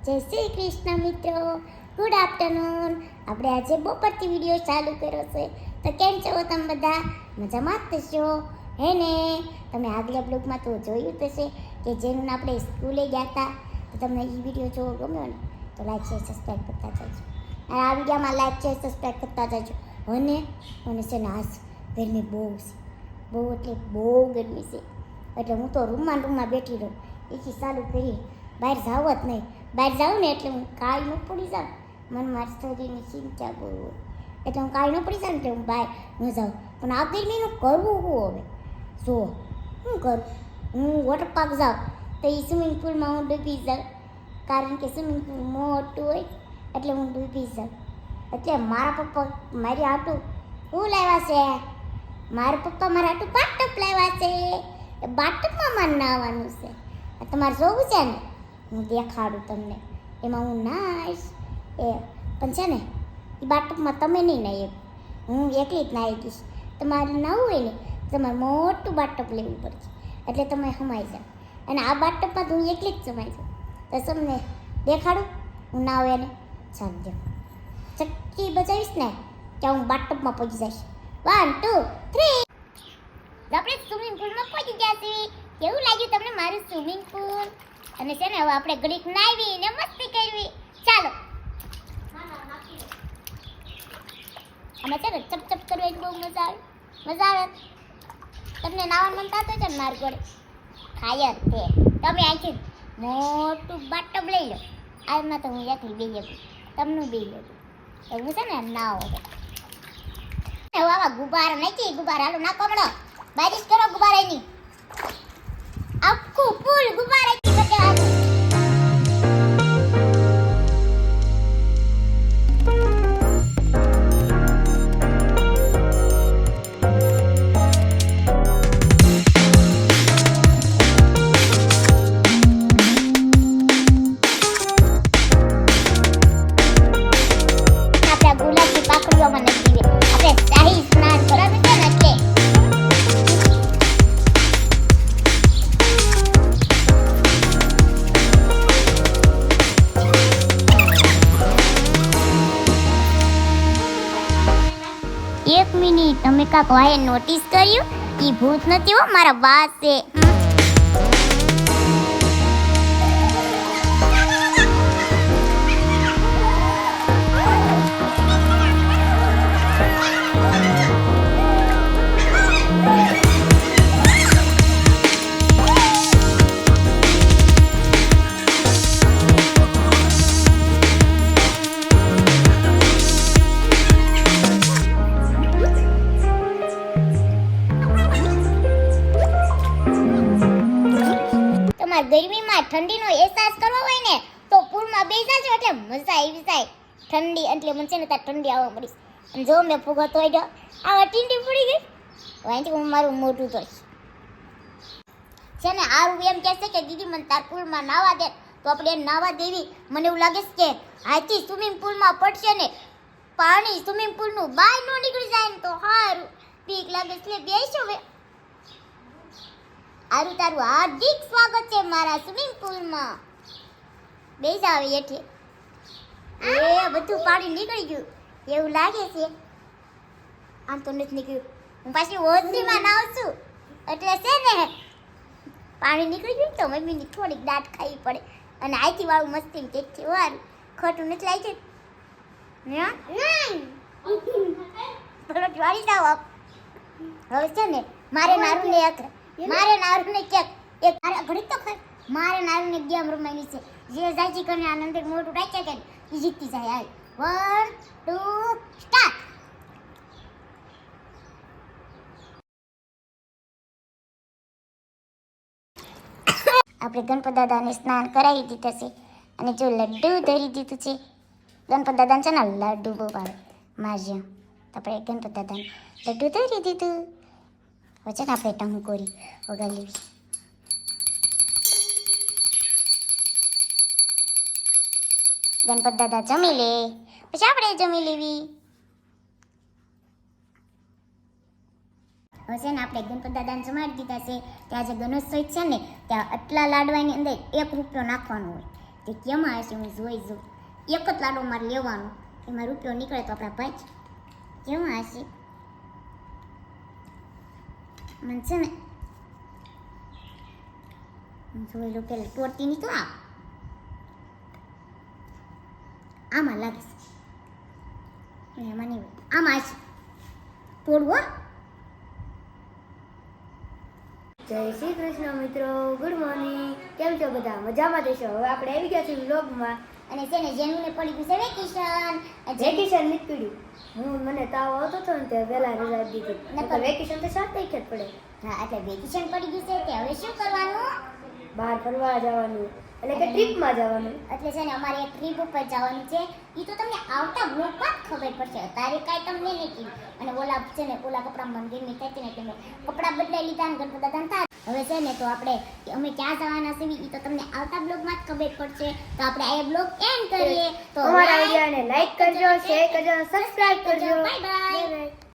જય શ્રી કૃષ્ણ મિત્રો, good afternoon. આપણે આજે બપોરથી વિડીયો ચાલુ કર્યો છે. તો કેમ છો તમે બધા? મજામાં જ થશો હે ને? તમે આગલા બ્લોગમાં તો જોયું થશે કે જેનું આપણે સ્કૂલે ગયા હતા. તો તમને એ વિડીયો જોવો ગમ્યો ને તો લાઈક શેર સબસ્ક્રાઈબ કરતા જજો. અને આ વિડીયોમાં લાઈક શેર સબસ્ક્રાઈબ કરતા જજો. અને છે ને આજ ગરમી બહુ છે, બહુ એટલે બહુ ગરમી છે. એટલે હું તો રૂમમાં બેઠી રહું, એથી ચાલુ કરી બહાર જાવ જ નહીં. બહાર જાઉં ને એટલે હું કાળી ન પડી જાઉં. મને મારી શરીરની ચિંતા બહુ હોય એટલે હું કાળી ન પડી જાઉં એટલે હું બહાર ન જાઉં. પણ આ ગરમીનું કરવું શું હવે? જો શું કરું? હું વોટર પાર્ક જાઉં તો એ સ્વિમિંગ પુલમાં હું ડૂબી જાઉં, કારણ કે સ્વિમિંગ પુલ મોટું હોય એટલે હું ડૂબી જાઉં. એટલે મારા પપ્પા મારી આટું શું લાવ્યા છે? મારા પપ્પા મારા આટું બાથટબ લાવ્યા છે. એ બાથટબમાં મારે નાહવાનું છે. તમારે જોવું છે ને? હું દેખાડું તમને. એમાં હું નાહીશ પણ છે ને એ બાથટબમાં તમે નહીં નાહી, હું એકલી જ નાહી ગઈશ. તમારે નાહવું હોય ને તમારે મોટું બાથટબ લેવું પડશે એટલે તમે સમાઈ જાઓ. અને આ બાથટબમાં તો હું એકલી જ સમાઈ જાઉં. તો તમને દેખાડું હું નાહું એને. ચાલ દે ચક્કી બજાવીશ ને ત્યાં હું બાથટબમાં પહોંચી જઈશ. 1 2 3. આપણે સ્વિમિંગ પુલમાં પહોંચી ગયા છીએ. કેવું લાગ્યું તમને મારું સ્વિમિંગ પુલ? અને છે ને હવે આપણે ઘડીક નાહવી ને મસ્તી કરવી. ચાલો. અમે છે ને ચપ ચપ કરવાની બહુ મજા આવે. મજા આવે તમને નાવાનું મન થતું છે ને મારું જોડે ખાય જ તે. તમે અહીંથી મોટું બાથટબ લઈ લો. આમાં તો હું એકલી બેસી શકું, તમને બેસી શકું. એવું છે ને નાવો હવે આવા ગુબારા નાખી. ગુબારા હાલો નાખો મળો. બારીશ કરો ગુબારાની. આખું પુલ ગુબારાથી બચાવવાનું. આપણા ગુલાબની પાકડીઓમાં નથી દે. આપણે શાહી સ્નાન કરાવી છે ને એટલે એક મિનિટ, તમે કાંક વાયે નોટિસ કર્યું? ઈ ભૂત નથી હો, મારા બા છે. ગરમીમાં ઠંડીનો અહેસાસ કરવો હોય ને તો પૂલમાં બેસી જાજો એટલે મજા આવી જાય. ઠંડી એટલે મને છે ને ત્યાં ઠંડી આવવા મળી. અને જો મેં ફૂગો તોય ગયો, આવા ટીંડી પડી ગઈ. અહીંથી હું મારું મોઢું ધોઈશ. છે ને આરું એમ કહેશે કે દીદી મને તાર પૂલમાં નાવા દે, તો આપણે એને નાવા દેવી. મને એવું લાગે છે કે હાથી સ્વિમિંગ પુલમાં પડશે ને પાણી સ્વિમિંગ પુલનું બહાર ન નીકળી જાય ને તો સારું. બીક લાગે છે બેસો હવે. આરું તારું હાર્દિક સ્વાગત છે મારા સ્વિમિંગ પુલમાં. બેસી જાવ એઠે. એ બધું પાણી નીકળી ગયું એવું લાગે છે. આમ તો નથી નીકળ્યું. હું પાછી ઓછીમાં નાવ છું એટલે છે ને પાણી નીકળી ગયું તો મમ્મીની થોડીક દાંત ખાવી પડે. અને આથી વાળું મસ્તી તેથી વારું ખોટું નથી લાગી છે. પલોટ વાળી જાવ. હવે છે ને મારે નારું ને ક્યાંક એક મારે ઘડી તો ખર મારે નારુને ગેમ રમાઈની છે. જે જાજી કરીને આનંદ મોટું રાખ્યા કે એ જીતી જાય. હાલ 1 2 સ્ટાર્ટ. આપણે ગણપત દાદાને સ્નાન કરાવી દીધા છે અને જો લડ્ડુ ધરી દીધું છે. ગણપત દાદાને છે ને લડ્ડુ બહુ ભાવે મારજ્યા. તો આપણે ગણપત દાદાને લડ્ડુ ધરી દીધું. હવે છે ને આપણે ટંકોરી વગાડી લેવી. ગણપત દાદા જમી લે પછી આપણે જમી લેવી. હવે છે ને આપણે ગણપત દાદાને જમાડી દીધા છે. ત્યાં જે ગણેશ ચોથ છે ને ત્યાં આટલા લાડવાની અંદર 1 રૂપિયો નાખવાનો હોય. તે કેમાં હશે હું જોઈ જોઉં. એક જ લાડો મારે લેવાનો, એમાં રૂપિયો નીકળે તો આપણા ભાઈ કેમાં હશે. મને છે ને હું જોઈ લો પેલા તોડતી નહીં તો આમાં લાગીશ. એમાં નહીં હોય, આમાં હશે તોડવું હો. જય શ્રી કૃષ્ણ મિત્રો, ગુડ મોર્નિંગ. કેમ છો બધા? મજામાં દેશો. હવે આપણે આવી ગયા છીએ વ્લોગમાં. અને છે ને જેનુને પડી ગયું છે વેકેશન. વેકેશન નથી પડ્યું. મને તાવ આવતો હતો ને તે વહેલા રજા દીધી. નકર વેકેશન તો 7 તારીખે જ પડે. હા, એટલે વેકેશન પડી ગયું છે તે હવે શું કરવાનું? બહાર ફરવા જવાનું, એટલે કે ટ્રીપમાં જવાનું. એટલે છે ને અમારે એક ટ્રીપ ઉપર જવાનું છે. એ તો તમને આવતા બ્લોગમાં જ ખબર પડશે, તારે કાંઈ તમને નહીં કીધું. અને ઓલા છે ને ઓલા કપડાં મંદિરની થતી ને એટલે મેં કપડાં બદલાઈ લીધા ને ગણપત દાદાને થાય. હવે છે ને તો આપણે અમે ક્યાં જવાના છે એ તો તમને આવતા બ્લોગમાં જ ખબર પડશે. તો આપણે આ બ્લોગ એન્ડ કરીએ. તો અમારા વિડીયોને લાઈક કરજો, શેર કરજો, સબસ્ક્રાઇબ કરજો. Bye bye.